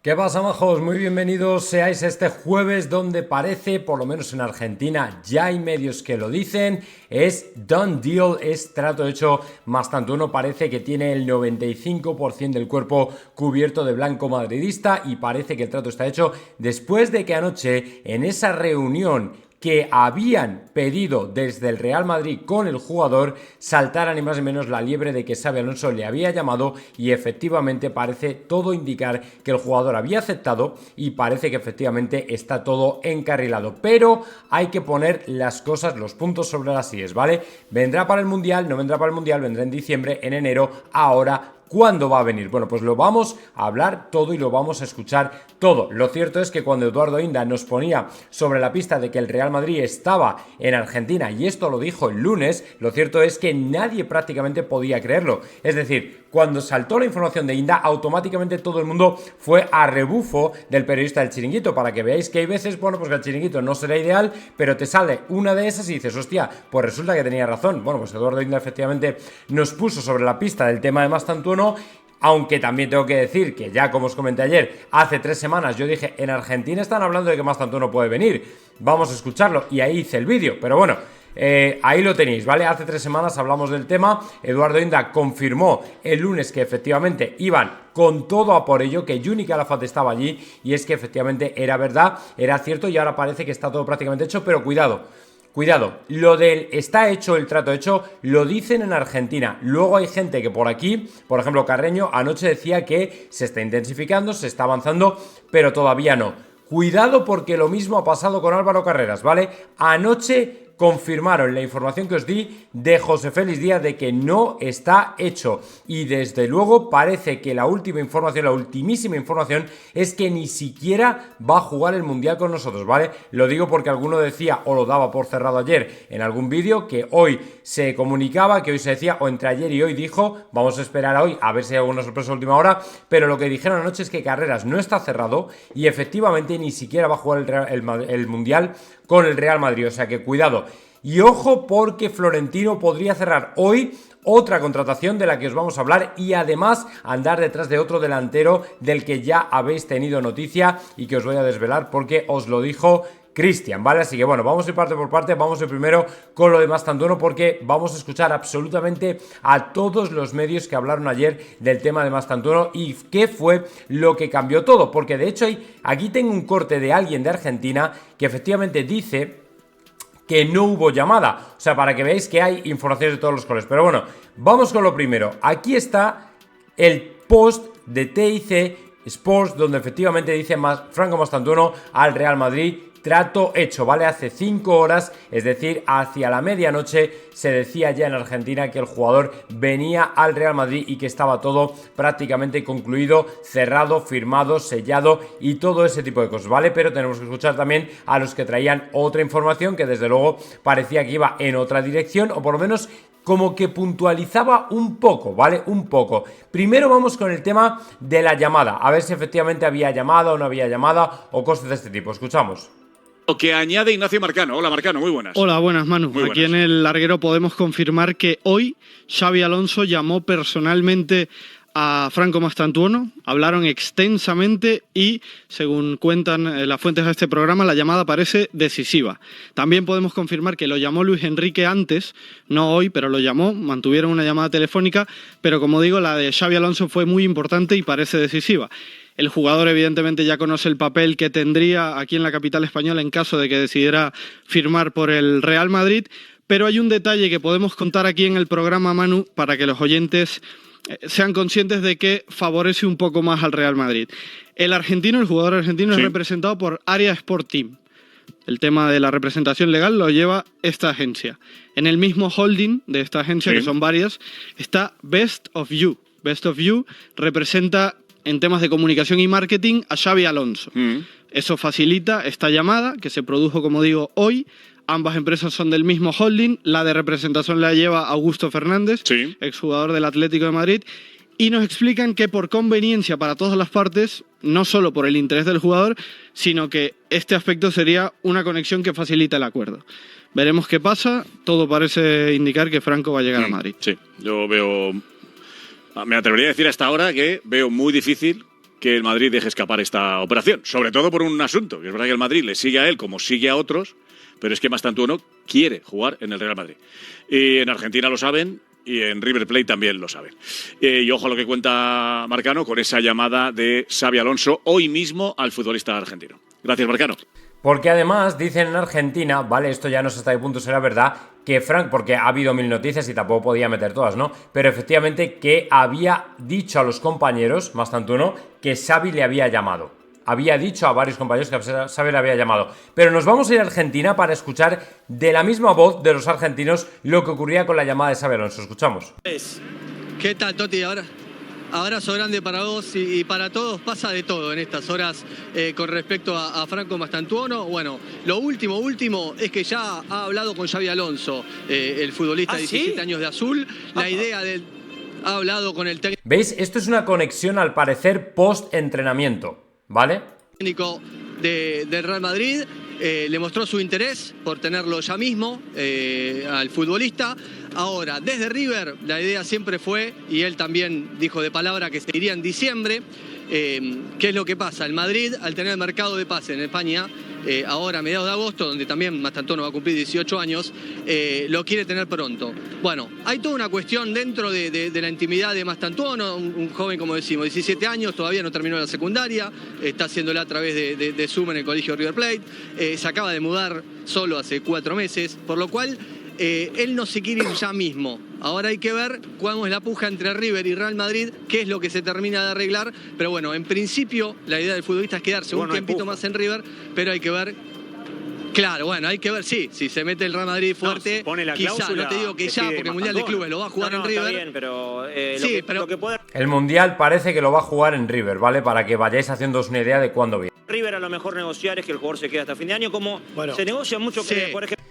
¿Qué pasa, majos? Muy bienvenidos seáis este jueves donde parece, por lo menos en Argentina, ya hay medios que lo dicen, es done deal, es trato hecho, Mastantuono parece que tiene el 95% del cuerpo cubierto de blanco madridista y parece que el trato está hecho después de que anoche en esa reunión que habían pedido desde el Real Madrid con el jugador saltara ni más ni menos la liebre de que Xabi Alonso le había llamado y efectivamente parece todo indicar que el jugador había aceptado y parece que efectivamente está todo encarrilado, pero hay que poner las cosas, los puntos sobre las íes, ¿vale? Vendrá para el Mundial, no vendrá para el Mundial, vendrá en diciembre, en enero, ahora. ¿Cuándo va a venir? Bueno, pues lo vamos a hablar todo y lo vamos a escuchar todo. Lo cierto es que cuando Eduardo Inda nos ponía sobre la pista de que el Real Madrid estaba en Argentina, y esto lo dijo el lunes, lo cierto es que nadie prácticamente podía creerlo. Es decir, cuando saltó la información de Inda, automáticamente todo el mundo fue a rebufo del periodista del Chiringuito, para que veáis que hay veces, bueno, pues que el Chiringuito no será ideal, pero te sale una de esas y dices, hostia, pues resulta que tenía razón. Bueno, pues Eduardo Inda efectivamente nos puso sobre la pista del tema de Mastantuono. Aunque también tengo que decir que ya, como os comenté ayer, hace 3 semanas yo dije, en Argentina están hablando de que Mastantuono puede venir, vamos a escucharlo, y ahí hice el vídeo, pero bueno, ahí lo tenéis, ¿vale? Hace 3 semanas hablamos del tema, Eduardo Inda confirmó el lunes que efectivamente iban con todo a por ello, que Juni Calafate estaba allí, y es que efectivamente era verdad, era cierto, y ahora parece que está todo prácticamente hecho, pero cuidado, lo del está hecho, el trato hecho, lo dicen en Argentina. Luego hay gente que por aquí, por ejemplo Carreño, anoche decía que se está intensificando, se está avanzando, pero todavía no. Cuidado porque lo mismo ha pasado con Álvaro Carreras, ¿vale? Anoche confirmaron la información que os di de José Félix Díaz de que no está hecho, y desde luego parece que la última información, la ultimísima información, es que ni siquiera va a jugar el Mundial con nosotros, ¿vale? Lo digo porque alguno decía o lo daba por cerrado ayer en algún vídeo, que hoy se comunicaba, que hoy se decía, o entre ayer y hoy dijo, vamos a esperar a hoy a ver si hay alguna sorpresa a última hora, pero lo que dijeron anoche es que Carreras no está cerrado y efectivamente ni siquiera va a jugar el Mundial con el Real Madrid, o sea que cuidado. Y ojo porque Florentino podría cerrar hoy otra contratación de la que os vamos a hablar y además andar detrás de otro delantero del que ya habéis tenido noticia y que os voy a desvelar porque os lo dijo Cristian, ¿vale? Así que bueno, vamos a ir parte por parte, vamos a ir primero con lo de Mastantuono porque vamos a escuchar absolutamente a todos los medios que hablaron ayer del tema de Mastantuono y qué fue lo que cambió todo, porque de hecho aquí tengo un corte de alguien de Argentina que efectivamente dice que no hubo llamada, o sea, para que veáis que hay informaciones de todos los colores. Pero bueno, vamos con lo primero. Aquí está el post de TIC Sports, donde efectivamente dice Franco Mastantuono al Real Madrid, trato hecho, ¿vale? Hace 5 horas, es decir, hacia la medianoche, se decía ya en Argentina que el jugador venía al Real Madrid y que estaba todo prácticamente concluido, cerrado, firmado, sellado y todo ese tipo de cosas, ¿vale? Pero tenemos que escuchar también a los que traían otra información que desde luego parecía que iba en otra dirección, o por lo menos como que puntualizaba un poco, ¿vale? Un poco. Primero vamos con el tema de la llamada, a ver si efectivamente había llamada o no había llamada o cosas de este tipo. Escuchamos. Lo que añade Ignacio Marcano. Hola Marcano, muy buenas. Hola, buenas Manu. Muy buenas. Aquí en el larguero podemos confirmar que hoy Xabi Alonso llamó personalmente a Franco Mastantuono, hablaron extensamente y, según cuentan las fuentes de este programa, la llamada parece decisiva. También podemos confirmar que lo llamó Luis Enrique antes, no hoy, pero lo llamó, mantuvieron una llamada telefónica, pero como digo, la de Xabi Alonso fue muy importante y parece decisiva. El jugador evidentemente ya conoce el papel que tendría aquí en la capital española en caso de que decidiera firmar por el Real Madrid, pero hay un detalle que podemos contar aquí en el programa, Manu, para que los oyentes sean conscientes de que favorece un poco más al Real Madrid. El jugador argentino, sí, es representado por Area Sport Team. El tema de la representación legal lo lleva esta agencia. En el mismo holding de esta agencia, sí, que son varias, está Best of You. Best of You representa en temas de comunicación y marketing a Xabi Alonso. Eso facilita esta llamada que se produjo, como digo, hoy. Ambas empresas son del mismo holding. La de representación la lleva Augusto Fernández, sí, exjugador del Atlético de Madrid. Y nos explican que por conveniencia para todas las partes, no solo por el interés del jugador, sino que este aspecto sería una conexión que facilita el acuerdo. Veremos qué pasa. Todo parece indicar que Franco va a llegar a Madrid. Sí, yo veo... Me atrevería a decir hasta ahora que veo muy difícil que el Madrid deje escapar esta operación, sobre todo por un asunto, que es verdad que el Madrid le sigue a él como sigue a otros, pero es que Mastantuono quiere jugar en el Real Madrid. Y en Argentina lo saben, y en River Plate también lo saben. Y ojo a lo que cuenta Marcano con esa llamada de Xabi Alonso hoy mismo al futbolista argentino. Gracias, Marcano. Porque además dicen en Argentina, vale, esto ya no sé hasta qué punto será verdad, que Frank, porque ha habido 1000 noticias y tampoco podía meter todas, ¿no? Pero efectivamente que había dicho a los compañeros, Mastantuono, que Xabi le había llamado. Había dicho a varios compañeros que Xabi le había llamado. Pero nos vamos a ir a Argentina para escuchar de la misma voz de los argentinos lo que ocurría con la llamada de Xabi Alonso. Escuchamos. ¿Qué tal, Toti? Abrazo grande para vos y para todos. Pasa de todo en estas horas con respecto a Franco Mastantuono. Bueno, lo último es que ya ha hablado con Xabi Alonso, el futbolista de 17 años de Azul. La idea de... Ha hablado con el técnico... ¿Veis? Esto es una conexión al parecer post-entrenamiento, ¿vale? Técnico del Real Madrid. Le mostró su interés por tenerlo ya mismo al futbolista. Ahora, desde River, la idea siempre fue, y él también dijo de palabra que se iría en diciembre. ¿Qué es lo que pasa? El Madrid, al tener el mercado de pase en España, ahora a mediados de agosto, donde también Mastantuono va a cumplir 18 años, lo quiere tener pronto. Bueno, hay toda una cuestión dentro de la intimidad de Mastantuono, un joven, como decimos, 17 años, todavía no terminó la secundaria, está haciéndola a través de Zoom en el colegio River Plate, se acaba de mudar solo hace 4 meses, por lo cual él no se quiere ir ya mismo. Ahora hay que ver cuándo es la puja entre River y Real Madrid, qué es lo que se termina de arreglar. Pero bueno, en principio la idea del futbolista es quedarse un tiempito más en River, pero hay que ver. Claro, bueno, hay que ver, sí, si se mete el Real Madrid fuerte, pone la quizá, no te digo que ya, porque el Mundial de Clubes lo va a jugar en River. Está bien, pero, lo que puede... El Mundial parece que lo va a jugar en River, ¿vale? Para que vayáis haciéndoos una idea de cuándo viene. River a lo mejor negociar es que el jugador se quede hasta fin de año, como se negocia mucho, sí. por ejemplo...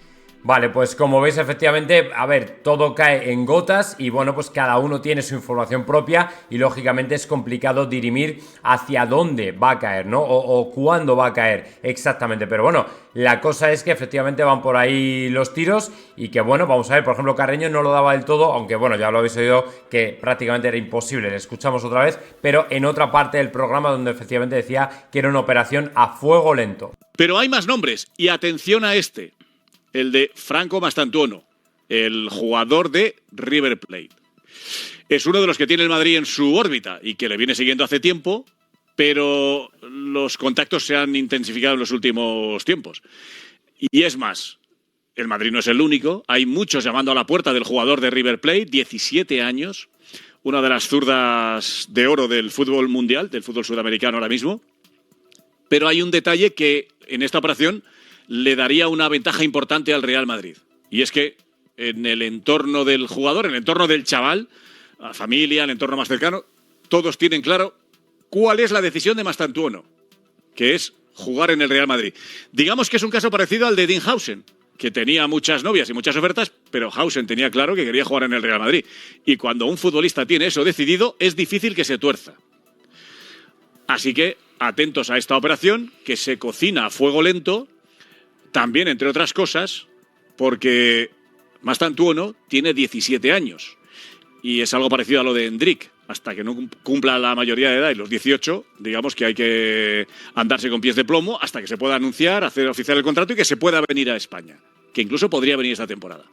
Vale, pues como veis, efectivamente, a ver, todo cae en gotas y bueno, pues cada uno tiene su información propia y lógicamente es complicado dirimir hacia dónde va a caer, ¿no? O cuándo va a caer exactamente. Pero bueno, la cosa es que efectivamente van por ahí los tiros y que bueno, vamos a ver, por ejemplo, Carreño no lo daba del todo, aunque bueno, ya lo habéis oído que prácticamente era imposible, le escuchamos otra vez, pero en otra parte del programa donde efectivamente decía que era una operación a fuego lento. Pero hay más nombres y atención a este. El de Franco Mastantuono, el jugador de River Plate. Es uno de los que tiene el Madrid en su órbita y que le viene siguiendo hace tiempo, pero los contactos se han intensificado en los últimos tiempos. Y es más, el Madrid no es el único, hay muchos llamando a la puerta del jugador de River Plate, 17 años, una de las zurdas de oro del fútbol mundial, del fútbol sudamericano ahora mismo. Pero hay un detalle que en esta operación le daría una ventaja importante al Real Madrid. Y es que en el entorno del jugador, en el entorno del chaval, la familia, el entorno más cercano, todos tienen claro cuál es la decisión de Mastantuono, que es jugar en el Real Madrid. Digamos que es un caso parecido al de Dean Hausen, que tenía muchas novias y muchas ofertas, pero Hausen tenía claro que quería jugar en el Real Madrid. Y cuando un futbolista tiene eso decidido, es difícil que se tuerza. Así que atentos a esta operación, que se cocina a fuego lento. También, entre otras cosas, porque Mastantuono tiene 17 años y es algo parecido a lo de Endrick. Hasta que no cumpla la mayoría de edad y los 18, digamos que hay que andarse con pies de plomo hasta que se pueda anunciar, hacer oficial el contrato y que se pueda venir a España, que incluso podría venir esta temporada.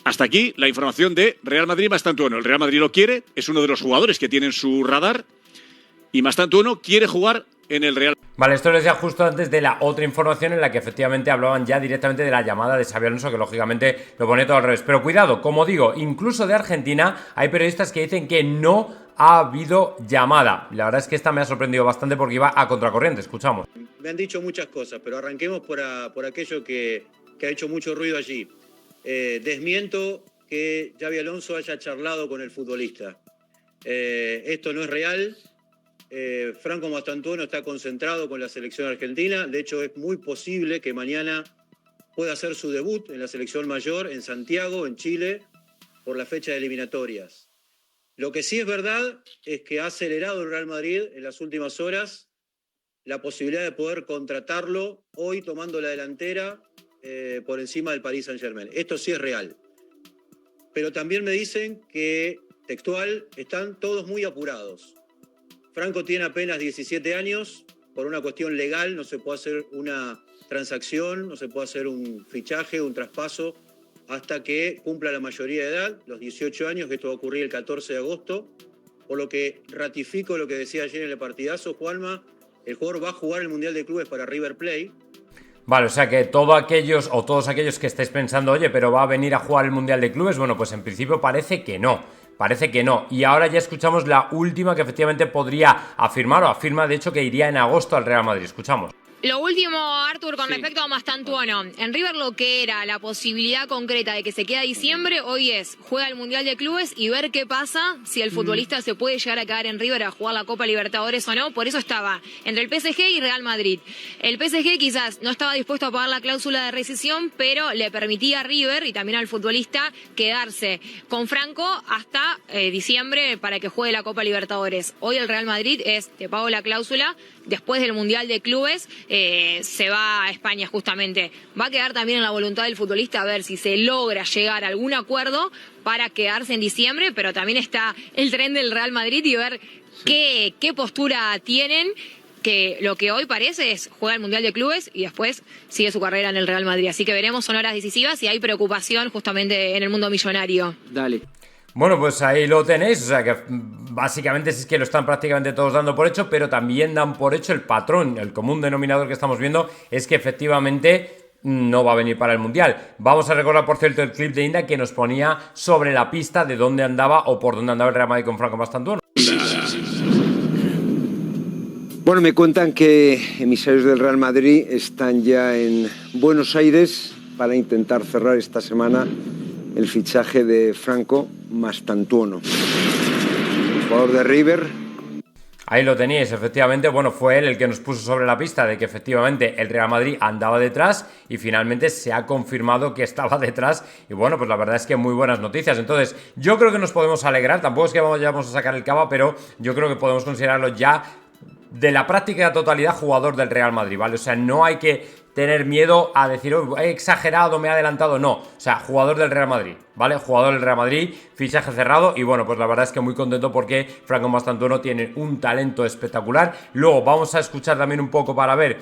Hasta aquí la información de Real Madrid Mastantuono. El Real Madrid lo quiere, es uno de los jugadores que tienen su radar y Mastantuono quiere jugar en el Real. Vale, esto lo decía justo antes de la otra información en la que efectivamente hablaban ya directamente de la llamada de Xabi Alonso, que lógicamente lo pone todo al revés. Pero cuidado, como digo, incluso de Argentina hay periodistas que dicen que no ha habido llamada. La verdad es que esta me ha sorprendido bastante porque iba a contracorriente. Escuchamos. Me han dicho muchas cosas, pero arranquemos por aquello que ha hecho mucho ruido allí. Desmiento que Xabi Alonso haya charlado con el futbolista. Esto no es real. Franco Mastantuono está concentrado con la selección argentina. De hecho, es muy posible que mañana pueda hacer su debut en la selección mayor en Santiago, en Chile, por la fecha de eliminatorias. Lo que sí es verdad es que ha acelerado el Real Madrid en las últimas horas la posibilidad de poder contratarlo hoy tomando la delantera por encima del Paris Saint-Germain. Esto sí es real. Pero también me dicen que, textual, están todos muy apurados. Franco tiene apenas 17 años, por una cuestión legal no se puede hacer una transacción, no se puede hacer un fichaje, un traspaso, hasta que cumpla la mayoría de edad, los 18 años, que esto va a ocurrir el 14 de agosto, por lo que ratifico lo que decía ayer en el partidazo, Juanma, el jugador va a jugar el Mundial de Clubes para River Plate. Vale, o sea que todos aquellos que estáis pensando, oye, pero va a venir a jugar el Mundial de Clubes, bueno, pues en principio parece que no. Parece que no. Y ahora ya escuchamos la última que efectivamente podría afirmar, o afirma de hecho que iría en agosto al Real Madrid. Escuchamos. Lo último, Artur, con respecto a Mastantuono. En River lo que era la posibilidad concreta de que se quede a diciembre, hoy es juega el Mundial de Clubes y ver qué pasa si el futbolista se puede llegar a quedar en River a jugar la Copa Libertadores o no. Por eso estaba entre el PSG y Real Madrid. El PSG quizás no estaba dispuesto a pagar la cláusula de rescisión, pero le permitía a River y también al futbolista quedarse con Franco hasta diciembre para que juegue la Copa Libertadores. Hoy el Real Madrid te pago la cláusula. Después del Mundial de Clubes se va a España justamente. Va a quedar también en la voluntad del futbolista a ver si se logra llegar a algún acuerdo para quedarse en diciembre, pero también está el tren del Real Madrid y ver qué postura tienen, que lo que hoy parece es jugar el Mundial de Clubes y después sigue su carrera en el Real Madrid. Así que veremos, son horas decisivas y hay preocupación justamente en el mundo millonario. Dale. Bueno, pues ahí lo tenéis, o sea que básicamente es que lo están prácticamente todos dando por hecho, pero también dan por hecho el patrón, el común denominador que estamos viendo es que efectivamente no va a venir para el Mundial. Vamos a recordar, por cierto, el clip de Inda que nos ponía sobre la pista de dónde andaba o por dónde andaba el Real Madrid con Franco Mastantuono. Bueno, me cuentan que emisarios del Real Madrid están ya en Buenos Aires para intentar cerrar esta semana el fichaje de Franco Mastantuono, jugador de River. Ahí lo teníais, efectivamente, bueno, fue él el que nos puso sobre la pista de que efectivamente el Real Madrid andaba detrás y finalmente se ha confirmado que estaba detrás y bueno, pues la verdad es que muy buenas noticias. Entonces, yo creo que nos podemos alegrar, tampoco es que vamos a sacar el cava, pero yo creo que podemos considerarlo ya de la práctica totalidad jugador del Real Madrid, ¿vale? O sea, no hay que tener miedo a decir, oh, he exagerado, me he adelantado, no. O sea, jugador del Real Madrid, ¿vale? Jugador del Real Madrid, fichaje cerrado y bueno, pues la verdad es que muy contento porque Franco Mastantuono tiene un talento espectacular. Luego vamos a escuchar también un poco para ver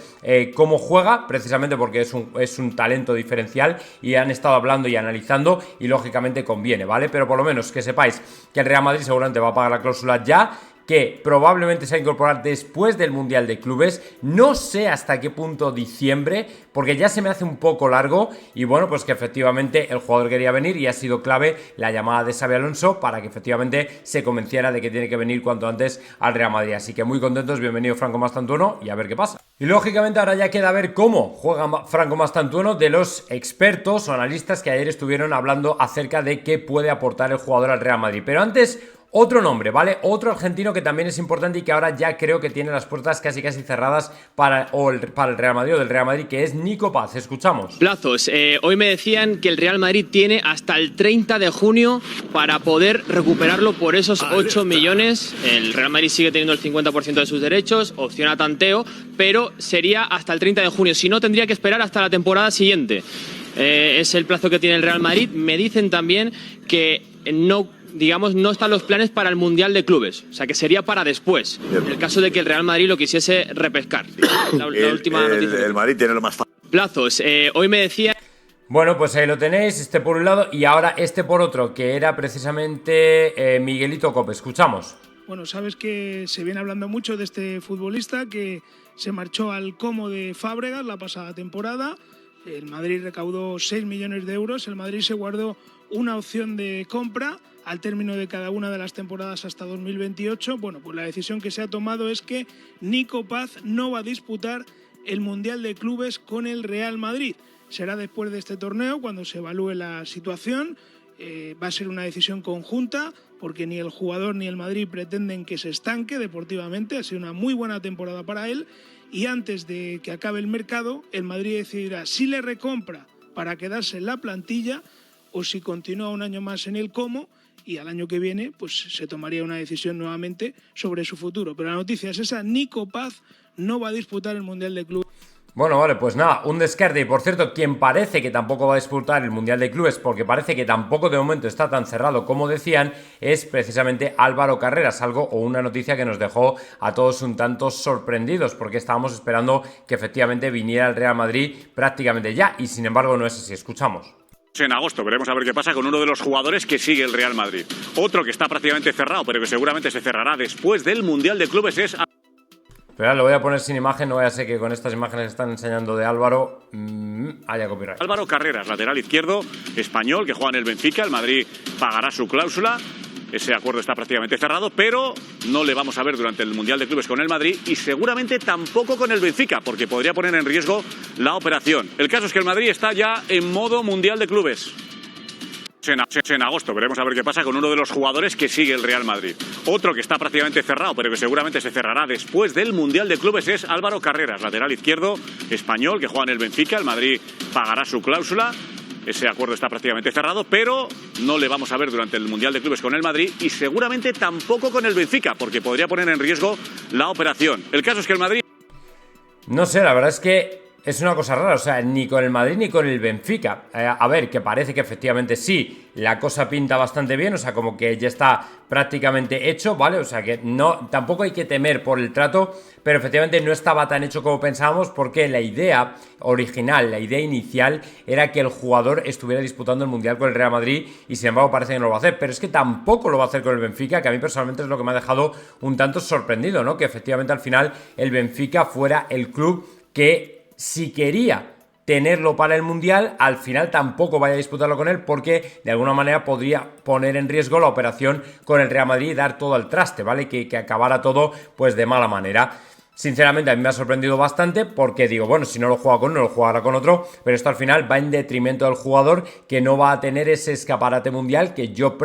cómo juega, precisamente porque es un talento diferencial y han estado hablando y analizando y lógicamente conviene, ¿vale? Pero por lo menos que sepáis que el Real Madrid seguramente va a pagar la cláusula ya, que probablemente se va a incorporar después del Mundial de Clubes, no sé hasta qué punto diciembre, porque ya se me hace un poco largo, y bueno, pues que efectivamente el jugador quería venir y ha sido clave la llamada de Xabi Alonso para que efectivamente se convenciera de que tiene que venir cuanto antes al Real Madrid, así que muy contentos, bienvenido Franco Mastantuono y a ver qué pasa. Y lógicamente ahora ya queda ver cómo juega Franco Mastantuono de los expertos o analistas que ayer estuvieron hablando acerca de qué puede aportar el jugador al Real Madrid, pero antes otro nombre, ¿vale? Otro argentino que también es importante y que ahora ya creo que tiene las puertas casi cerradas para el Real Madrid o del Real Madrid, que es Nico Paz. Escuchamos. Plazos. Hoy me decían que el Real Madrid tiene hasta el 30 de junio para poder recuperarlo por esos 8 millones. El Real Madrid sigue teniendo el 50% de sus derechos, opción a tanteo, pero sería hasta el 30 de junio. Si no, tendría que esperar hasta la temporada siguiente. Es el plazo que tiene el Real Madrid. Me dicen también que no están los planes para el Mundial de Clubes, o sea que sería para después, en el caso de que el Real Madrid lo quisiese repescar. La última noticia. El Madrid tiene lo más fácil. Plazos. Hoy me decía... Bueno, pues ahí lo tenéis, este por un lado y ahora este por otro, que era precisamente Miguelito Cope. Escuchamos. Bueno, sabes que se viene hablando mucho de este futbolista que se marchó al Como de Fábregas la pasada temporada. El Madrid recaudó 6 millones de euros, el Madrid se guardó una opción de compra al término de cada una de las temporadas hasta 2028. Bueno, pues la decisión que se ha tomado es que Nico Paz no va a disputar el Mundial de Clubes con el Real Madrid. Será después de este torneo cuando se evalúe la situación. Va a ser una decisión conjunta porque ni el jugador ni el Madrid pretenden que se estanque deportivamente. Ha sido una muy buena temporada para él y antes de que acabe el mercado el Madrid decidirá si le recompra para quedarse en la plantilla o si continúa un año más en el Como y al año que viene pues se tomaría una decisión nuevamente sobre su futuro. Pero la noticia es esa, Nico Paz no va a disputar el Mundial de Clubes. Bueno, vale, pues nada, un descarte. Y por cierto, quien parece que tampoco va a disputar el Mundial de Clubes, porque parece que tampoco de momento está tan cerrado como decían, es precisamente Álvaro Carreras, algo o una noticia que nos dejó a todos un tanto sorprendidos, porque estábamos esperando que efectivamente viniera el Real Madrid prácticamente ya, y sin embargo no es así. Escuchamos. En agosto veremos a ver qué pasa con uno de los jugadores que sigue el Real Madrid. Otro que está prácticamente cerrado, pero que seguramente se cerrará después del Mundial de Clubes es... Pero ahora lo voy a poner sin imagen, no vaya a ser que con estas imágenes que están enseñando de Álvaro haya copyright. Álvaro Carreras, lateral izquierdo, español, que juega en el Benfica. El Madrid pagará su cláusula. Ese acuerdo está prácticamente cerrado, pero no le vamos a ver durante el Mundial de Clubes con el Madrid y seguramente tampoco con el Benfica, porque podría poner en riesgo la operación. El caso es que el Madrid está ya en modo Mundial de Clubes. En agosto veremos a ver qué pasa con uno de los jugadores que sigue el Real Madrid. Otro que está prácticamente cerrado, pero que seguramente se cerrará después del Mundial de Clubes es Álvaro Carreras, lateral izquierdo, español, que juega en el Benfica. El Madrid pagará su cláusula. Ese acuerdo está prácticamente cerrado, pero no le vamos a ver durante el Mundial de Clubes con el Madrid y seguramente tampoco con el Benfica, porque podría poner en riesgo la operación. El caso es que el Madrid... No sé, la verdad es que es una cosa rara, o sea, ni con el Madrid ni con el Benfica. A ver, que parece que efectivamente sí, la cosa pinta bastante bien, o sea, como que ya está prácticamente hecho, ¿vale? O sea, que no, tampoco hay que temer por el trato, pero efectivamente no estaba tan hecho como pensábamos, porque la idea original, la idea inicial era que el jugador estuviera disputando el Mundial con el Real Madrid y sin embargo parece que no lo va a hacer, pero es que tampoco lo va a hacer con el Benfica, que a mí personalmente es lo que me ha dejado un tanto sorprendido, ¿no? Que efectivamente al final el Benfica fuera el club que si quería tenerlo para el Mundial, al final tampoco vaya a disputarlo con él, porque de alguna manera podría poner en riesgo la operación con el Real Madrid y dar todo al traste, ¿vale? Que acabara todo pues de mala manera. Sinceramente a mí me ha sorprendido bastante, porque digo, bueno, si no lo juega con uno, lo jugará con otro, pero esto al final va en detrimento del jugador, que no va a tener ese escaparate mundial que yo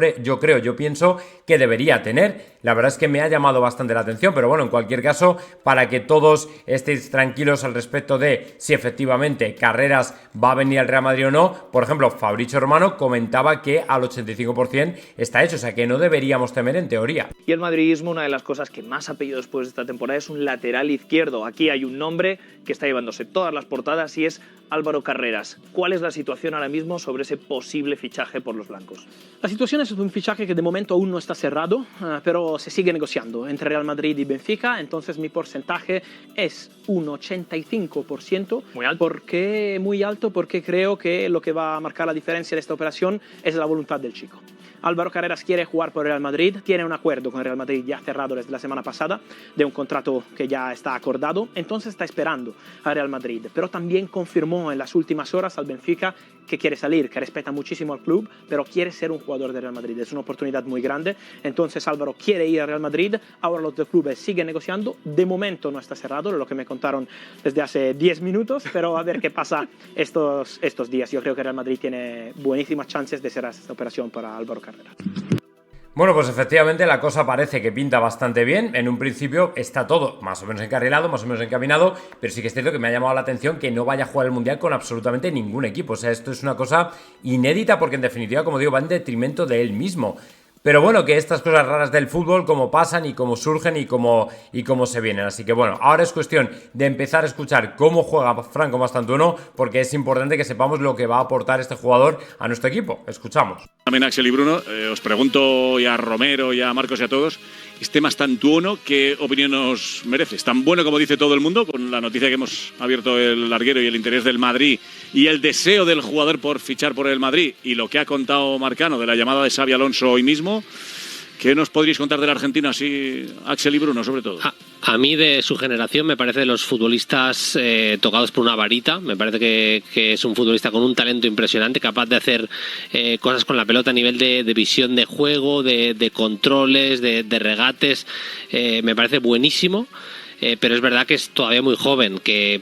pienso que debería tener. La verdad es que me ha llamado bastante la atención, pero bueno, en cualquier caso, para que todos estéis tranquilos al respecto de si efectivamente Carreras va a venir al Real Madrid o no, por ejemplo, Fabrizio Romano comentaba que al 85% está hecho, o sea que no deberíamos temer en teoría. Y el madridismo, una de las cosas que más ha pedido después de esta temporada es un lateral izquierdo. Aquí hay un nombre que está llevándose todas las portadas y es Álvaro Carreras. ¿Cuál es la situación ahora mismo sobre ese posible fichaje por los blancos? La situación es un fichaje que de momento aún no está cerrado, pero se sigue negociando entre Real Madrid y Benfica, entonces mi porcentaje es un 85%. Muy alto. Muy alto, porque creo que lo que va a marcar la diferencia de esta operación es la voluntad del chico. Álvaro Carreras quiere jugar por Real Madrid, tiene un acuerdo con el Real Madrid ya cerrado desde la semana pasada, de un contrato que ya está acordado, entonces está esperando al Real Madrid, pero también confirmó en las últimas horas al Benfica que quiere salir, que respeta muchísimo al club, pero quiere ser un jugador de Real Madrid. Es una oportunidad muy grande, entonces Álvaro quiere ir al Real Madrid. Ahora los dos clubes siguen negociando, de momento no está cerrado, lo que me contaron desde hace 10 minutos, pero a ver qué pasa estos días. Yo creo que Real Madrid tiene buenísimas chances de cerrar esta operación para Álvaro Carreras. Bueno, pues efectivamente la cosa parece que pinta bastante bien. En un principio está todo más o menos encarrilado, más o menos encaminado, pero sí que es cierto que me ha llamado la atención que no vaya a jugar el Mundial con absolutamente ningún equipo. O sea, esto es una cosa inédita, porque en definitiva, como digo, va en detrimento de él mismo. Pero bueno, que estas cosas raras del fútbol, cómo pasan y cómo surgen y cómo se vienen. Así que bueno, ahora es cuestión de empezar a escuchar cómo juega Franco Mastantuono, porque es importante que sepamos lo que va a aportar este jugador a nuestro equipo. Escuchamos. También Axel y Bruno, os pregunto, y a Romero, y a Marcos y a todos, este Mastantuono, ¿qué opinión nos merece? ¿Es tan bueno como dice todo el mundo, con la noticia que hemos abierto el larguero y el interés del Madrid y el deseo del jugador por fichar por el Madrid, y lo que ha contado Marcano de la llamada de Xabi Alonso hoy mismo? ¿Qué nos podríais contar de la Argentina, así Axel y Bruno, sobre todo? A mí, de su generación, me parece de los futbolistas tocados por una varita. Me parece que es un futbolista con un talento impresionante, capaz de hacer cosas con la pelota a nivel de visión de juego, de controles, de regates. Me parece buenísimo. Pero es verdad que es todavía muy joven, que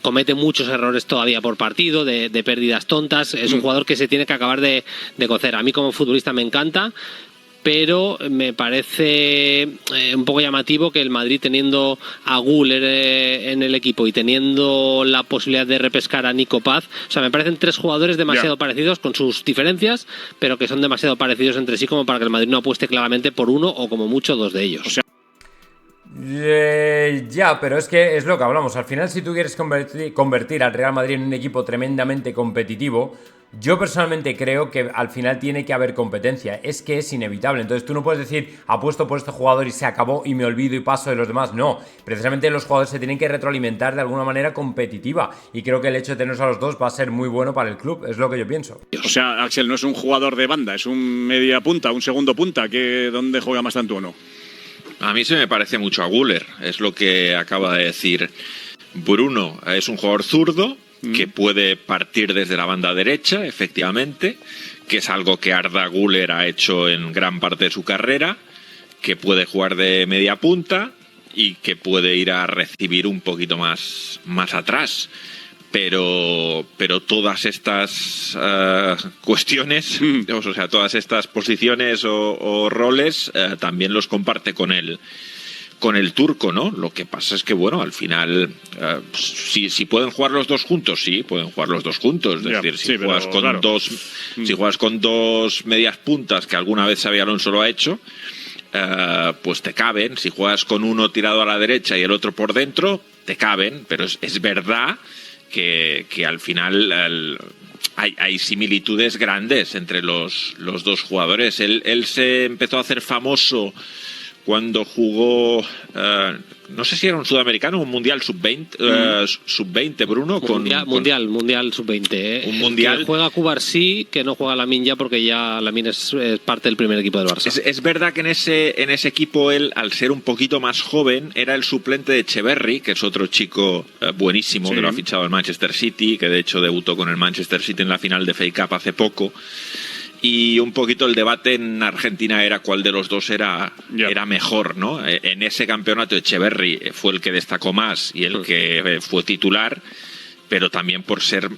comete muchos errores todavía por partido, de pérdidas tontas. Es un jugador que se tiene que acabar de cocer. A mí como futbolista me encanta, pero me parece un poco llamativo que el Madrid, teniendo a Güler en el equipo y teniendo la posibilidad de repescar a Nico Paz, o sea, me parecen tres jugadores demasiado parecidos, con sus diferencias, pero que son demasiado parecidos entre sí como para que el Madrid no apueste claramente por uno o como mucho dos de ellos. Ya, pero es que es lo que hablamos. Al final, si tú quieres convertir al Real Madrid en un equipo tremendamente competitivo, yo personalmente creo que al final tiene que haber competencia. Es que es inevitable. Entonces tú no puedes decir, apuesto por este jugador y se acabó y me olvido y paso de los demás. No, precisamente los jugadores se tienen que retroalimentar de alguna manera competitiva. Y creo que el hecho de tenerlos a los dos va a ser muy bueno para el club. Es lo que yo pienso. O sea, Axel no es un jugador de banda, es un media punta, un segundo punta. ¿Dónde juega Mastantuono? A mí se me parece mucho a Güler, es lo que acaba de decir Bruno. Es un jugador zurdo que puede partir desde la banda derecha, efectivamente, que es algo que Arda Güler ha hecho en gran parte de su carrera, que puede jugar de media punta y que puede ir a recibir un poquito más atrás. Pero todas estas cuestiones, o sea, todas estas posiciones o roles también los comparte con el turco, ¿no? Lo que pasa es que, bueno, al final, si pueden jugar los dos juntos, sí, pueden jugar los dos juntos. Es decir, si juegas con dos medias puntas, que alguna vez Xabi Alonso lo ha hecho, pues te caben. Si juegas con uno tirado a la derecha y el otro por dentro, te caben. Pero es verdad que al final hay similitudes grandes entre los dos jugadores. Él se empezó a hacer famoso cuando jugó, no sé si era un sudamericano o un mundial sub-20, Bruno. Mundial sub-20. Un mundial. Que juega Cubarsí, que no juega Lamine ya porque ya Lamine es parte del primer equipo del Barça. Es verdad que en ese equipo él, al ser un poquito más joven, era el suplente de Echeverri, que es otro chico buenísimo, que lo ha fichado el Manchester City, que de hecho debutó con el Manchester City en la final de FA Cup hace poco. Y un poquito el debate en Argentina era cuál de los dos era mejor, ¿no? En ese campeonato Echeverri fue el que destacó más y el que fue titular, pero también por ser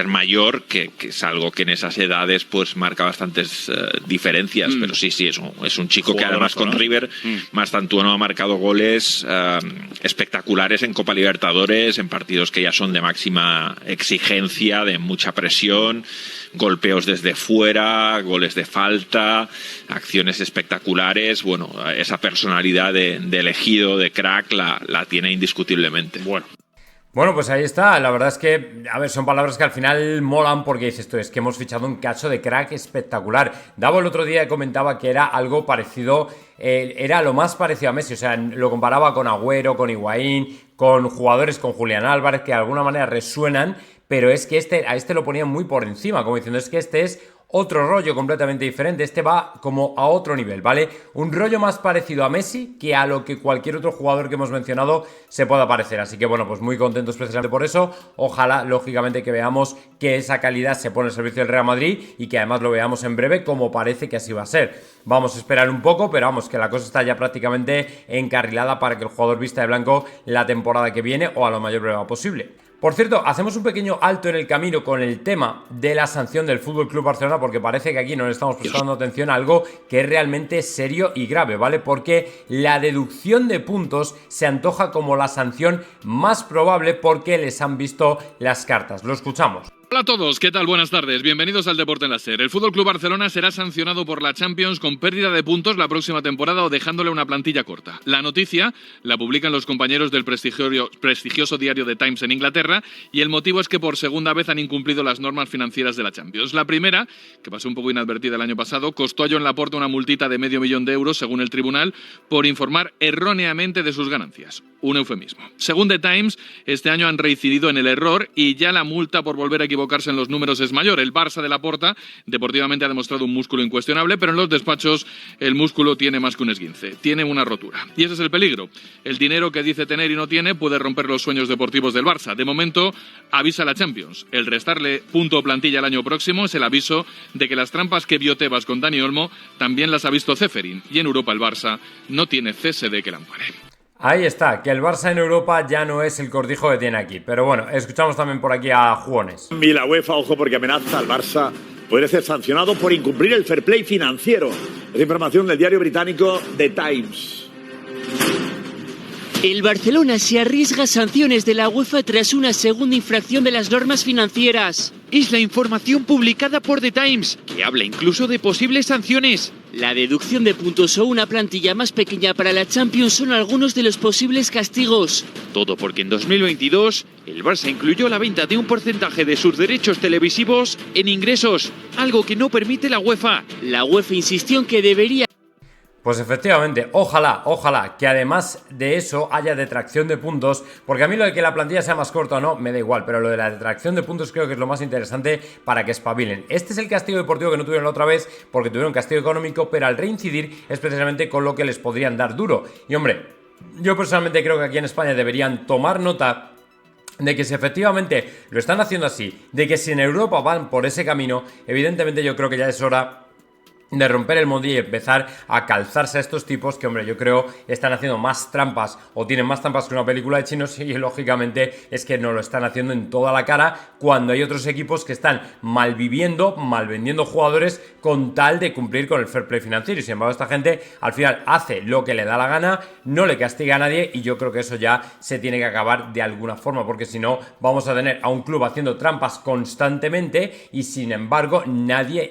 mayor, que es algo que en esas edades pues marca bastantes diferencias. Pero sí, es un chico que además con River, Mastantuono ha marcado goles espectaculares en Copa Libertadores, en partidos que ya son de máxima exigencia, de mucha presión, golpeos desde fuera, goles de falta, acciones espectaculares. Bueno, esa personalidad de elegido, de crack, la tiene indiscutiblemente. Bueno, pues ahí está. La verdad es que, a ver, son palabras que al final molan porque dices tú, es que hemos fichado un cacho de crack espectacular. Davo el otro día comentaba que era algo parecido, era lo más parecido a Messi, o sea, lo comparaba con Agüero, con Higuaín, con jugadores, con Julián Álvarez, que de alguna manera resuenan, pero es que a este lo ponían muy por encima, como diciendo, es que este es otro rollo completamente diferente, este va como a otro nivel, ¿vale? Un rollo más parecido a Messi que a lo que cualquier otro jugador que hemos mencionado se pueda parecer, así que bueno, pues muy contentos precisamente por eso. Ojalá, lógicamente, que veamos que esa calidad se pone al servicio del Real Madrid y que además lo veamos en breve, como parece que así va a ser. Vamos a esperar un poco, pero vamos, que la cosa está ya prácticamente encarrilada para que el jugador vista de blanco la temporada que viene o a la mayor brevedad posible. Por cierto, hacemos un pequeño alto en el camino con el tema de la sanción del FC Barcelona, porque parece que aquí no le estamos prestando atención a algo que es realmente serio y grave, ¿vale? Porque la deducción de puntos se antoja como la sanción más probable porque les han visto las cartas. Lo escuchamos. Hola a todos, ¿qué tal? Buenas tardes, bienvenidos al Deporte en la SER. El FC Barcelona será sancionado por la Champions con pérdida de puntos la próxima temporada o dejándole una plantilla corta. La noticia la publican los compañeros del prestigioso diario The Times en Inglaterra y el motivo es que por segunda vez han incumplido las normas financieras de la Champions. La primera, que pasó un poco inadvertida el año pasado, costó a Joan Laporta una multita de €500,000 según el tribunal por informar erróneamente de sus ganancias. Un eufemismo. Según The Times, este año han reincidido en el error y ya la multa por volver a equivocarse en los números es mayor. El Barça de Laporta deportivamente ha demostrado un músculo incuestionable, pero en los despachos el músculo tiene más que un esguince, tiene una rotura. Y ese es el peligro. El dinero que dice tener y no tiene puede romper los sueños deportivos del Barça. De momento, avisa la Champions. El restarle punto o plantilla el año próximo es el aviso de que las trampas que vio Tebas con Dani Olmo también las ha visto Ceferin. Y en Europa el Barça no tiene CSD que la ampare. Ahí está, que el Barça en Europa ya no es el cortijo que tiene aquí. Pero bueno, escuchamos también por aquí a Jugones. Y la UEFA, ojo, porque amenaza al Barça, puede ser sancionado por incumplir el fair play financiero. Es información del diario británico The Times. El Barcelona se arriesga a sanciones de la UEFA tras una segunda infracción de las normas financieras. Es la información publicada por The Times, que habla incluso de posibles sanciones. La deducción de puntos o una plantilla más pequeña para la Champions son algunos de los posibles castigos. Todo porque en 2022 el Barça incluyó la venta de un porcentaje de sus derechos televisivos en ingresos, algo que no permite la UEFA. La UEFA insistió en que debería... Pues efectivamente, ojalá que además de eso haya detracción de puntos, porque a mí lo de que la plantilla sea más corta o no, me da igual, pero lo de la detracción de puntos creo que es lo más interesante para que espabilen. Este es el castigo deportivo que no tuvieron la otra vez, porque tuvieron castigo económico, pero al reincidir es precisamente con lo que les podrían dar duro. Y hombre, yo personalmente creo que aquí en España deberían tomar nota de que si efectivamente lo están haciendo así, de que si en Europa van por ese camino, evidentemente yo creo que ya es hora de romper el molde y empezar a calzarse a estos tipos que, hombre, yo creo están haciendo más trampas o tienen más trampas que una película de chinos y lógicamente es que no lo están haciendo en toda la cara cuando hay otros equipos que están malviviendo, malvendiendo jugadores con tal de cumplir con el fair play financiero y sin embargo esta gente al final hace lo que le da la gana, no le castiga a nadie y yo creo que eso ya se tiene que acabar de alguna forma porque si no vamos a tener a un club haciendo trampas constantemente y sin embargo nadie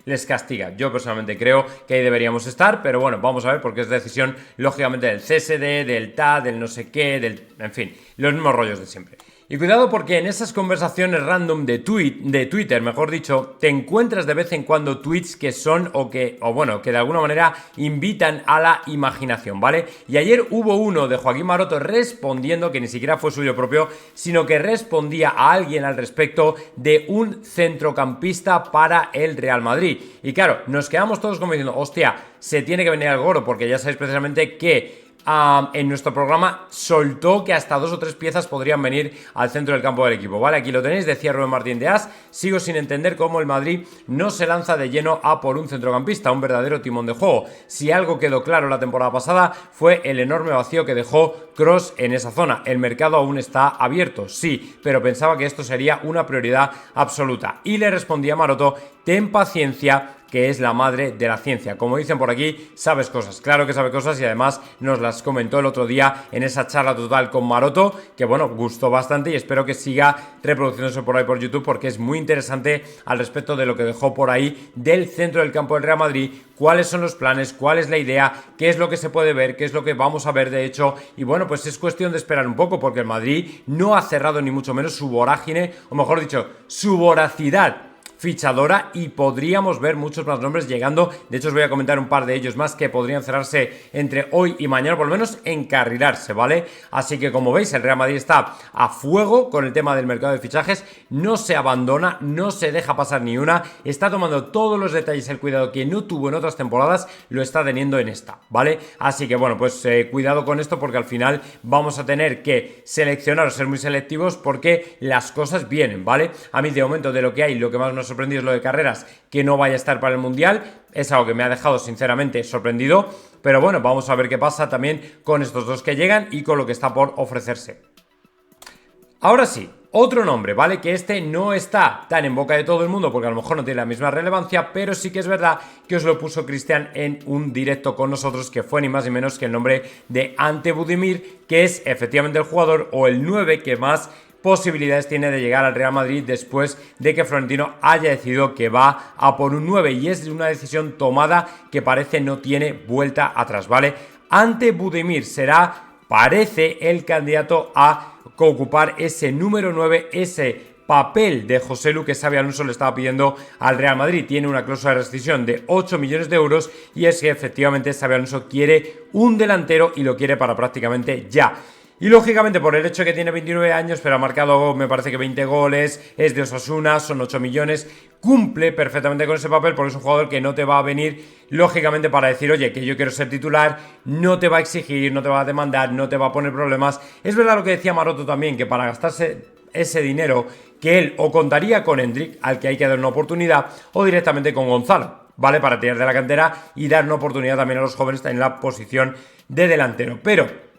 les castiga. Yo personalmente creo que ahí deberíamos estar, pero bueno, vamos a ver porque es decisión lógicamente del CSD, del TA, del no sé qué, en fin, los mismos rollos de siempre. Y cuidado porque en esas conversaciones random de Twitter, mejor dicho, te encuentras de vez en cuando tweets que son que de alguna manera invitan a la imaginación, ¿vale? Y ayer hubo uno de Joaquín Maroto respondiendo, que ni siquiera fue suyo propio, sino que respondía a alguien al respecto de un centrocampista para el Real Madrid. Y claro, nos quedamos todos como diciendo, hostia, se tiene que venir al gordo, porque ya sabéis precisamente que en nuestro programa soltó que hasta 2 o 3 piezas podrían venir al centro del campo del equipo, ¿vale? Aquí lo tenéis, decía Rubén Martín de As, sigo sin entender cómo el Madrid no se lanza de lleno a por un centrocampista, un verdadero timón de juego. Si algo quedó claro la temporada pasada fue el enorme vacío que dejó Kroos en esa zona. El mercado aún está abierto, sí, pero pensaba que esto sería una prioridad absoluta. Y le respondía Maroto, ten paciencia, que es la madre de la ciencia. Como dicen por aquí, sabes cosas. Claro que sabe cosas y además nos las comentó el otro día en esa charla total con Maroto, que bueno, gustó bastante y espero que siga reproduciéndose por ahí por YouTube porque es muy interesante al respecto de lo que dejó por ahí del centro del campo del Real Madrid, cuáles son los planes, cuál es la idea, qué es lo que se puede ver, qué es lo que vamos a ver de hecho y bueno, pues es cuestión de esperar un poco porque el Madrid no ha cerrado ni mucho menos su vorágine, o mejor dicho, su voracidad fichadora y podríamos ver muchos más nombres llegando. De hecho os voy a comentar un par de ellos más que podrían cerrarse entre hoy y mañana, por lo menos encarrilarse, ¿vale? Así que como veis el Real Madrid está a fuego con el tema del mercado de fichajes, no se abandona, no se deja pasar ni una, está tomando todos los detalles, el cuidado que no tuvo en otras temporadas lo está teniendo en esta, ¿vale? Así que bueno, pues cuidado con esto porque al final vamos a tener que seleccionar o ser muy selectivos porque las cosas vienen, ¿vale? A mí de momento de lo que hay, lo que más nos sorprendido es lo de Carreras, que no vaya a estar para el Mundial, es algo que me ha dejado sinceramente sorprendido, pero bueno, vamos a ver qué pasa también con estos dos que llegan y con lo que está por ofrecerse. Ahora sí, otro nombre, ¿vale? Que este no está tan en boca de todo el mundo porque a lo mejor no tiene la misma relevancia, pero sí que es verdad que os lo puso Cristian en un directo con nosotros, que fue ni más ni menos que el nombre de Ante Budimir, que es efectivamente el jugador o el 9 que más posibilidades tiene de llegar al Real Madrid después de que Florentino haya decidido que va a por un 9 y es una decisión tomada que parece no tiene vuelta atrás, ¿vale? Ante Budimir parece el candidato a ocupar ese número 9, ese papel de José Lu que Xabi Alonso le estaba pidiendo al Real Madrid. Tiene una cláusula de rescisión de 8 millones de euros y es que efectivamente Xabi Alonso quiere un delantero y lo quiere para prácticamente ya. Y lógicamente por el hecho de que tiene 29 años, pero ha marcado me parece que 20 goles, es de Osasuna, son 8 millones, cumple perfectamente con ese papel porque es un jugador que no te va a venir lógicamente para decir, oye, que yo quiero ser titular, no te va a exigir, no te va a demandar, no te va a poner problemas. Es verdad lo que decía Maroto también, que para gastarse ese dinero que él o contaría con Hendrik, al que hay que dar una oportunidad, o directamente con Gonzalo, ¿vale? Para tirar de la cantera y dar una oportunidad también a los jóvenes en la posición de delantero. Pero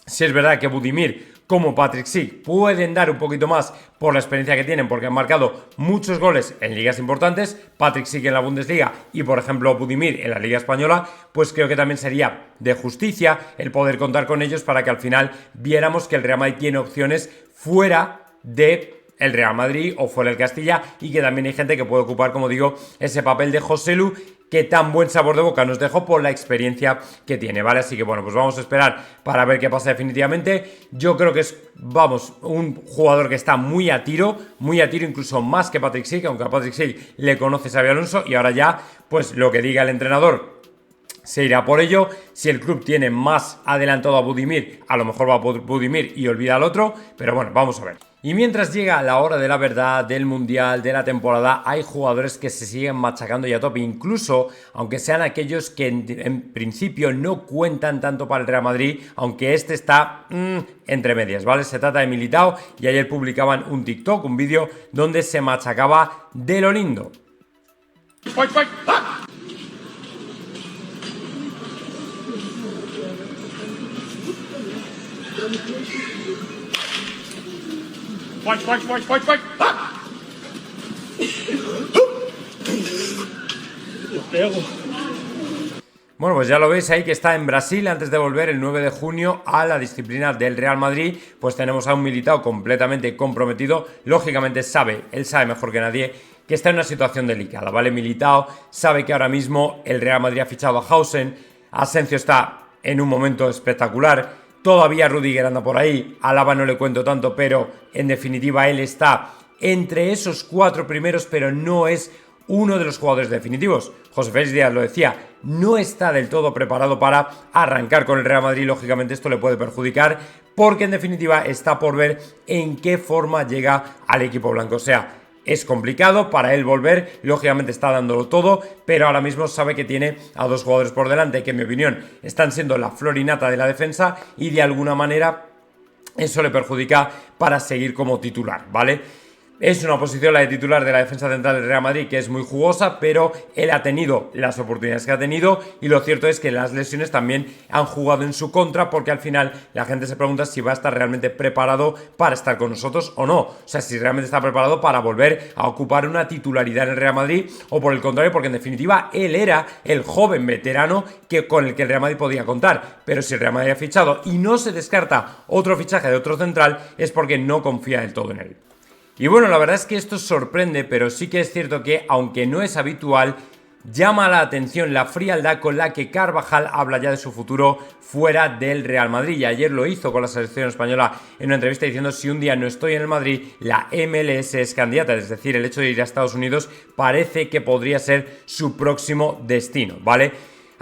si es verdad que Budimir como Patrick Schick pueden dar un poquito más por la experiencia que tienen porque han marcado muchos goles en ligas importantes, Patrick Schick en la Bundesliga y por ejemplo Budimir en la Liga Española, pues creo que también sería de justicia el poder contar con ellos para que al final viéramos que el Real Madrid tiene opciones fuera de el Real Madrid o fuera el Castilla, y que también hay gente que puede ocupar, como digo, ese papel de Joselu, que tan buen sabor de boca nos dejó por la experiencia que tiene, ¿vale? Así que bueno, pues vamos a esperar para ver qué pasa definitivamente. Yo creo que es, vamos, un jugador que está muy a tiro, incluso más que Patrick Schick, aunque a Patrick Schick le conoce Xabi Alonso, y ahora ya, pues lo que diga el entrenador se irá por ello. Si el club tiene más adelantado a Budimir, a lo mejor va por Budimir y olvida al otro, pero bueno, vamos a ver. Y mientras llega la hora de la verdad, del Mundial, de la temporada, hay jugadores que se siguen machacando ya a tope, incluso aunque sean aquellos que en principio no cuentan tanto para el Real Madrid, aunque este está entre medias, ¿vale? Se trata de Militao, y ayer publicaban un TikTok, un vídeo donde se machacaba de lo lindo. Bueno, pues ya lo veis ahí que está en Brasil antes de volver el 9 de junio a la disciplina del Real Madrid. Pues tenemos a un Militao completamente comprometido. Lógicamente él sabe mejor que nadie que está en una situación delicada, ¿vale? Militao sabe que ahora mismo el Real Madrid ha fichado a Hausen, Asensio está en un momento espectacular, todavía Rudiger anda por ahí, a Alaba no le cuento tanto, pero en definitiva él está entre esos 4 primeros, pero no es uno de los jugadores definitivos. José Félix Díaz lo decía, no está del todo preparado para arrancar con el Real Madrid. Lógicamente esto le puede perjudicar, porque en definitiva está por ver en qué forma llega al equipo blanco. O sea, es complicado para él volver, lógicamente está dándolo todo, pero ahora mismo sabe que tiene a 2 jugadores por delante que, en mi opinión, están siendo la flor y nata de la defensa, y de alguna manera eso le perjudica para seguir como titular, ¿vale? Es una posición, la de titular de la defensa central del Real Madrid, que es muy jugosa, pero él ha tenido las oportunidades que ha tenido, y lo cierto es que las lesiones también han jugado en su contra, porque al final la gente se pregunta si va a estar realmente preparado para estar con nosotros o no. O sea, si realmente está preparado para volver a ocupar una titularidad en el Real Madrid, o por el contrario, porque en definitiva él era el joven veterano con el que el Real Madrid podía contar. Pero si el Real Madrid ha fichado y no se descarta otro fichaje de otro central, es porque no confía del todo en él. Y bueno, la verdad es que esto sorprende, pero sí que es cierto que, aunque no es habitual, llama la atención la frialdad con la que Carvajal habla ya de su futuro fuera del Real Madrid. Y ayer lo hizo con la selección española en una entrevista diciendo: si un día no estoy en el Madrid, la MLS es candidata. Es decir, el hecho de ir a Estados Unidos parece que podría ser su próximo destino, ¿vale?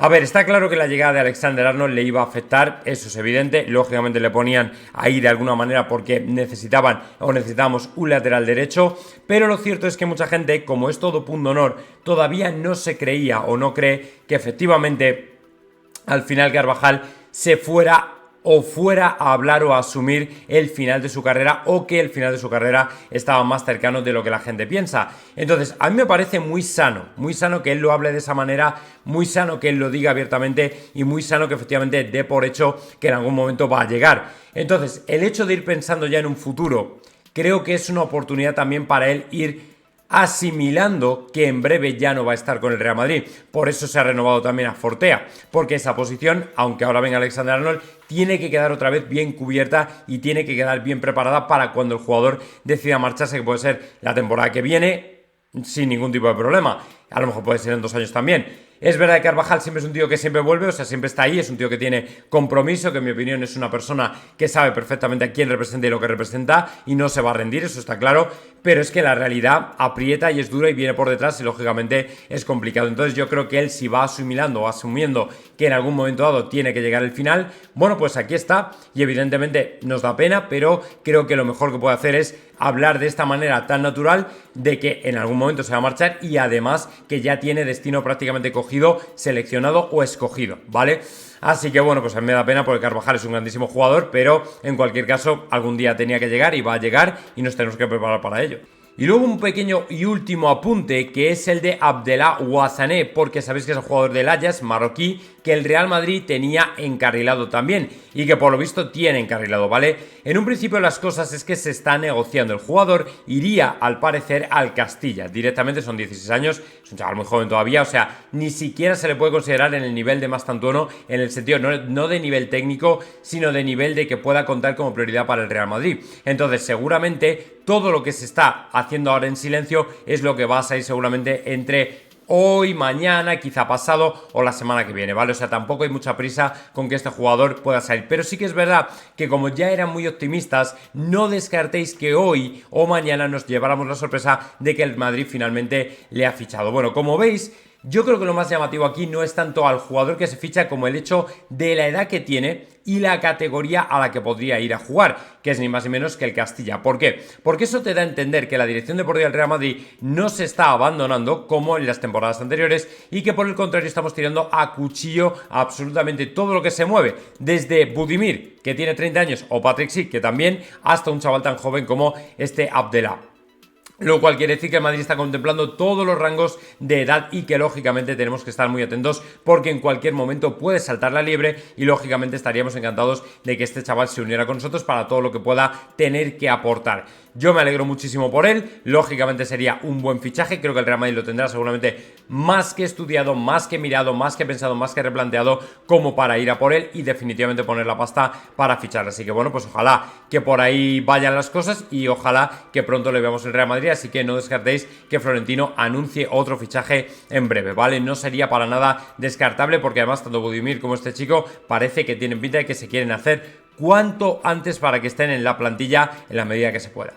A ver, está claro que la llegada de Alexander-Arnold le iba a afectar, eso es evidente. Lógicamente le ponían ahí de alguna manera porque necesitábamos un lateral derecho, pero lo cierto es que mucha gente, como es todo punto honor, todavía no se creía o no cree que efectivamente al final Carvajal se fuera a hablar o a asumir el final de su carrera, o que el final de su carrera estaba más cercano de lo que la gente piensa. Entonces, a mí me parece muy sano que él lo hable de esa manera, muy sano que él lo diga abiertamente, y muy sano que efectivamente dé por hecho que en algún momento va a llegar. Entonces, el hecho de ir pensando ya en un futuro, creo que es una oportunidad también para él ir asimilando que en breve ya no va a estar con el Real Madrid. Por eso se ha renovado también a Fortea, porque esa posición, aunque ahora venga Alexander-Arnold, tiene que quedar otra vez bien cubierta y tiene que quedar bien preparada para cuando el jugador decida marcharse, que puede ser la temporada que viene sin ningún tipo de problema. A lo mejor puede ser en 2 años también. Es verdad que Carvajal siempre es un tío que siempre vuelve, o sea, siempre está ahí, es un tío que tiene compromiso, que en mi opinión es una persona que sabe perfectamente a quién representa y lo que representa, y no se va a rendir, eso está claro, pero es que la realidad aprieta y es dura y viene por detrás, y lógicamente es complicado. Entonces yo creo que él, si va asimilando o asumiendo que en algún momento dado tiene que llegar el final, bueno, pues aquí está, y evidentemente nos da pena, pero creo que lo mejor que puede hacer es hablar de esta manera tan natural de que en algún momento se va a marchar, y además que ya tiene destino prácticamente cogido, seleccionado o escogido, ¿vale? Así que bueno, pues a mí me da pena porque Carvajal es un grandísimo jugador, pero en cualquier caso algún día tenía que llegar y va a llegar, y nos tenemos que preparar para ello. Y luego un pequeño y último apunte, que es el de Abdellah Ouazzane, porque sabéis que es el jugador del Ajax marroquí, que el Real Madrid tenía encarrilado también y que por lo visto tiene encarrilado, ¿vale? En un principio las cosas es que se está negociando. El jugador iría al parecer al Castilla directamente, son 16 años, es un chaval muy joven todavía, o sea, ni siquiera se le puede considerar en el nivel de Mastantuono, en el sentido no de nivel técnico, sino de nivel de que pueda contar como prioridad para el Real Madrid. Entonces seguramente todo lo que se está haciendo ahora en silencio es lo que va a salir seguramente entre hoy, mañana, quizá pasado o la semana que viene, ¿vale? O sea, tampoco hay mucha prisa con que este jugador pueda salir. Pero sí que es verdad que como ya eran muy optimistas, no descartéis que hoy o mañana nos lleváramos la sorpresa de que el Madrid finalmente le ha fichado. Bueno, como veis, yo creo que lo más llamativo aquí no es tanto al jugador que se ficha como el hecho de la edad que tiene y la categoría a la que podría ir a jugar, que es ni más ni menos que el Castilla. ¿Por qué? Porque eso te da a entender que la dirección deportiva del Real Madrid no se está abandonando como en las temporadas anteriores y que por el contrario estamos tirando a cuchillo absolutamente todo lo que se mueve, desde Budimir, que tiene 30 años, o Patrick Schick, que también, hasta un chaval tan joven como este Abdellah. Lo cual quiere decir que el Madrid está contemplando todos los rangos de edad y que lógicamente tenemos que estar muy atentos porque en cualquier momento puede saltar la liebre y lógicamente estaríamos encantados de que este chaval se uniera con nosotros para todo lo que pueda tener que aportar. Yo me alegro muchísimo por él, lógicamente sería un buen fichaje, creo que el Real Madrid lo tendrá seguramente más que estudiado, más que mirado, más que pensado, más que replanteado como para ir a por él y definitivamente poner la pasta para ficharle. Así que bueno, pues ojalá que por ahí vayan las cosas y ojalá que pronto le veamos el Real Madrid, así que no descartéis que Florentino anuncie otro fichaje en breve, ¿vale? No sería para nada descartable porque además tanto Budimir como este chico parece que tienen pinta de que se quieren hacer cuanto antes para que estén en la plantilla en la medida que se pueda.